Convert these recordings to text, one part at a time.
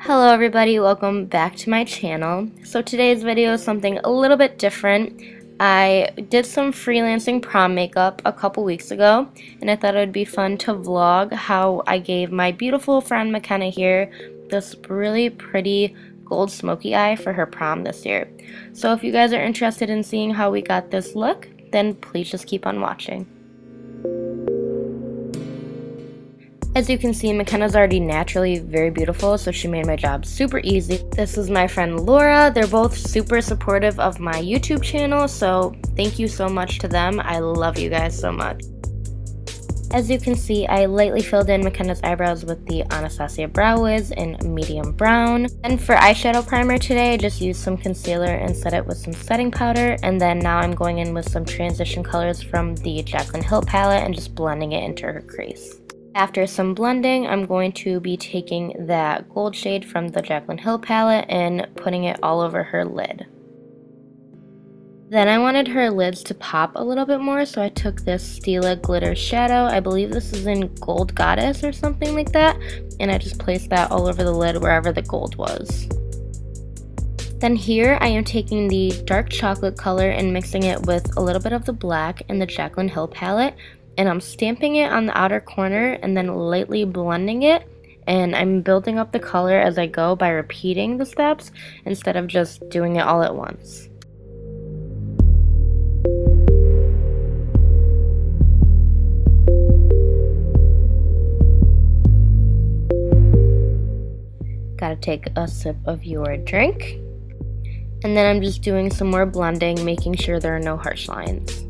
Hello everybody, welcome back to my channel. So today's video is something a little bit different. I did some freelancing prom makeup a couple weeks ago, and I thought it would be fun to vlog how I gave my beautiful friend McKenna here this really pretty gold smoky eye for her prom this year. So if you guys are interested in seeing how we got this look, then please just keep on watching. As you can see, McKenna's already naturally very beautiful, so she made my job super easy. This is my friend Laura. They're both super supportive of my YouTube channel, so thank you so much to them. I love you guys so much. As you can see, I lightly filled in McKenna's eyebrows with the Anastasia Brow Wiz in medium brown. And for eyeshadow primer today, I just used some concealer and set it with some setting powder. And then now I'm going in with some transition colors from the Jaclyn Hill palette and just blending it into her crease. After some blending, I'm going to be taking that gold shade from the Jaclyn Hill palette and putting it all over her lid. Then I wanted her lids to pop a little bit more, so I took this Stila glitter shadow. I believe this is in Gold Goddess or something like that, and I just placed that all over the lid wherever the gold was. Then here I am taking the dark chocolate color and mixing it with a little bit of the black in the Jaclyn Hill palette. And I'm stamping it on the outer corner and then lightly blending it, and I'm building up the color as I go by repeating the steps instead of just doing it all at once. Gotta take a sip of your drink. And then I'm just doing some more blending, making sure there are no harsh lines.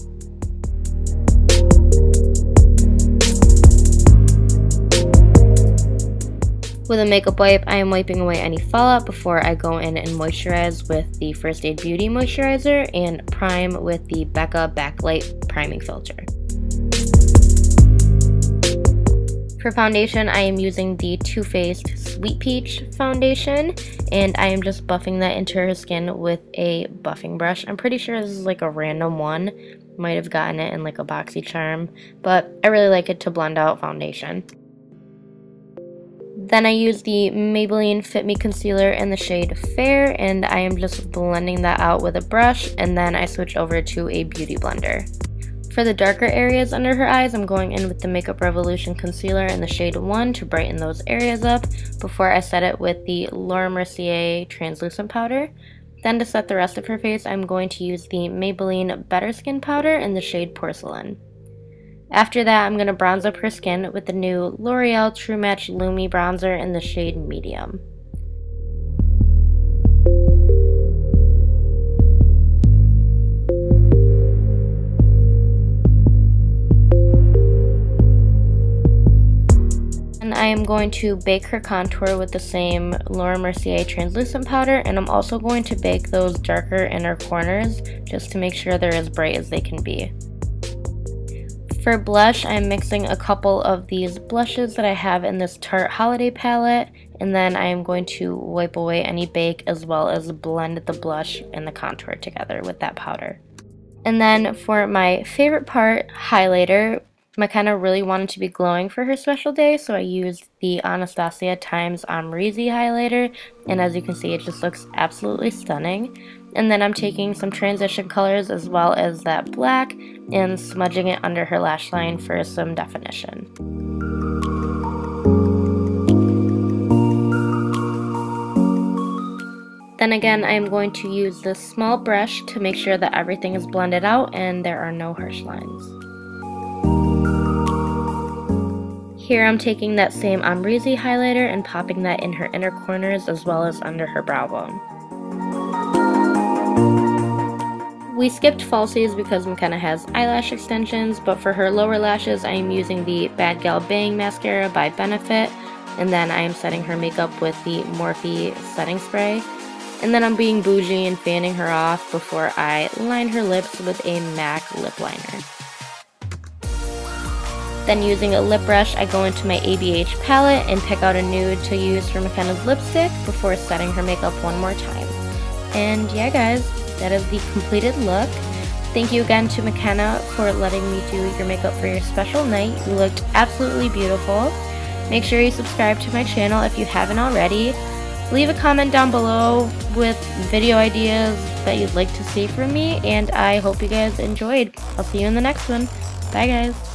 With a makeup wipe, I am wiping away any fallout before I go in and moisturize with the First Aid Beauty moisturizer and prime with the Becca Backlight priming filter. For foundation, I am using the Too Faced Sweet Peach foundation, and I am just buffing that into her skin with a buffing brush. I'm pretty sure this is like a random one. Might have gotten it in like a BoxyCharm, but I really like it to blend out foundation. Then I use the Maybelline Fit Me Concealer in the shade Fair, and I am just blending that out with a brush, and then I switch over to a beauty blender. For the darker areas under her eyes, I'm going in with the Makeup Revolution Concealer in the shade 1 to brighten those areas up before I set it with the Laura Mercier Translucent Powder. Then to set the rest of her face, I'm going to use the Maybelline Better Skin Powder in the shade Porcelain. After that, I'm going to bronze up her skin with the new L'Oreal True Match Lumi Bronzer in the shade Medium. And I am going to bake her contour with the same Laura Mercier Translucent Powder, and I'm also going to bake those darker inner corners just to make sure they're as bright as they can be. For blush, I'm mixing a couple of these blushes that I have in this Tarte Holiday palette, and then I am going to wipe away any bake as well as blend the blush and the contour together with that powder. And then for my favorite part, highlighter, McKenna really wanted to be glowing for her special day, so I used the Anastasia x Amrezy highlighter, and as you can see, it just looks absolutely stunning. And then I'm taking some transition colors as well as that black and smudging it under her lash line for some definition. Then again, I am going to use this small brush to make sure that everything is blended out and there are no harsh lines. Here I'm taking that same Amrezy highlighter and popping that in her inner corners as well as under her brow bone. We skipped falsies because McKenna has eyelash extensions, but for her lower lashes I am using the Bad Gal Bang Mascara by Benefit, and then I am setting her makeup with the Morphe setting spray. And then I'm being bougie and fanning her off before I line her lips with a MAC lip liner. Then using a lip brush, I go into my ABH palette and pick out a nude to use for McKenna's lipstick before setting her makeup one more time. And yeah guys, that is the completed look. Thank you again to McKenna for letting me do your makeup for your special night. You looked absolutely beautiful. Make sure you subscribe to my channel if you haven't already. Leave a comment down below with video ideas that you'd like to see from me, and I hope you guys enjoyed. I'll see you in the next one. Bye guys.